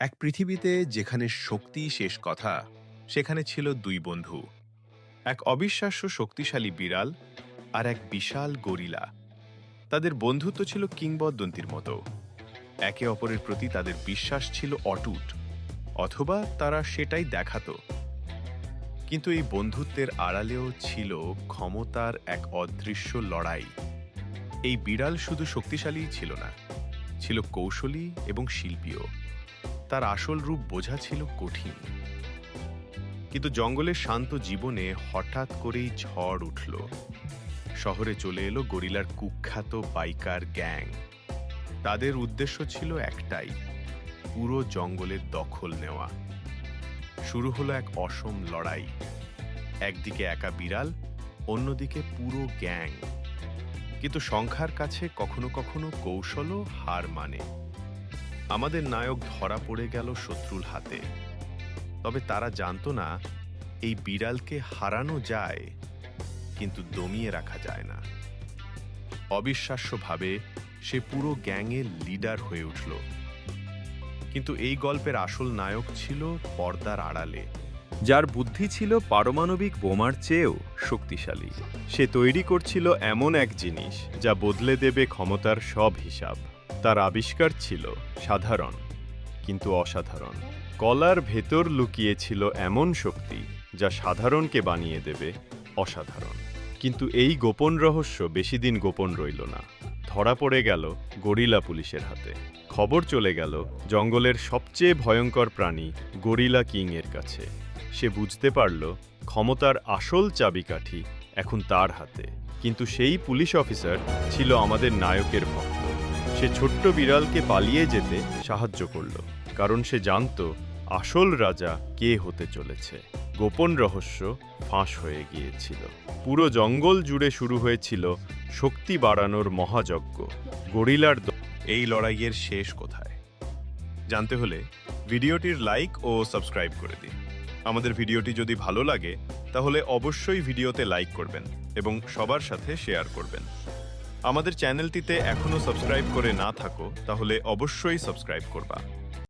এক পৃথিবীতে যেখানে শক্তি শেষ কথা, সেখানে ছিল দুই বন্ধু। এক অবিশ্বাস্য শক্তিশালী বিড়াল আর এক বিশাল গরিলা। তাদের বন্ধুত্ব ছিল কিংবদন্তির মতো। একে অপরের প্রতি তাদের বিশ্বাস ছিল অটুট, অথবা তারা সেটাই দেখাতো। কিন্তু এই বন্ধুত্বের আড়ালেও ছিল ক্ষমতার এক অদৃশ্য লড়াই। এই বিড়াল শুধু শক্তিশালী ছিল না, ছিল কৌশলী এবং শিল্পীও। তার আসল রূপ বোঝা ছিল কঠিন। কিন্তু জঙ্গলের শান্ত জীবনে হঠাৎ করেই ঝড় উঠল। শহরে চলে এলো গরিলার কুখ্যাত বাইকার গ্যাং। তাদের উদ্দেশ্য ছিল একটাই, পুরো জঙ্গলের দখল নেওয়া। শুরু হলো এক অসম লড়াই। একদিকে একা বিড়াল, অন্যদিকে পুরো গ্যাং। কিন্তু সংখ্যার কাছে কখনো কখনো কৌশলও হার মানে। আমাদের নায়ক ধরা পড়ে গেল শত্রুর হাতে। তবে তারা জানতো না, এই বিড়ালকে হারানো যায়, কিন্তু দমিয়ে রাখা যায় না। অবিশ্বাস্যভাবে সে পুরো গ্যাংয়ের লিডার হয়ে উঠল। কিন্তু এই গল্পের আসল নায়ক ছিল পর্দার আড়ালে, যার বুদ্ধি ছিল পারমাণবিক বোমার চেয়েও শক্তিশালী। সে তৈরি করছিল এমন এক জিনিস যা বদলে দেবে ক্ষমতার সব হিসাব। তার আবিষ্কার ছিল সাধারণ, কিন্তু অসাধারণ। কলার ভেতর লুকিয়ে ছিল এমন শক্তি যা সাধারণকে বানিয়ে দেবে অসাধারণ। কিন্তু এই গোপন রহস্য বেশি দিন গোপন রইল না। ধরা পড়ে গেল গরিলা পুলিশের হাতে। খবর চলে গেল জঙ্গলের সবচেয়ে ভয়ঙ্কর প্রাণী গরিলা কিং এর কাছে। সে বুঝতে পারল ক্ষমতার আসল চাবিকাঠি এখন তার হাতে। কিন্তু সেই পুলিশ অফিসার ছিল আমাদের নায়কের ভক্ত। সে ছোট্ট বিড়ালকে পালিয়ে যেতে সাহায্য করল, কারণ সে জানত আসল রাজা কে হতে চলেছে। গোপন রহস্য ফাঁস হয়ে গিয়েছিল। পুরো জঙ্গল জুড়ে শুরু হয়েছিল শক্তি বাড়ানোর মহাযজ্ঞ। গরিলার এই লড়াইয়ের শেষ কোথায় জানতে হলে ভিডিওটির লাইক ও সাবস্ক্রাইব করে দিন। আমাদের ভিডিওটি যদি ভালো লাগে তাহলে অবশ্যই ভিডিওতে লাইক করবেন এবং সবার সাথে শেয়ার করবেন। আমাদের চ্যানেলটিতে এখনো সাবস্ক্রাইব করে না থাকো তাহলে অবশ্যই সাবস্ক্রাইব করবা।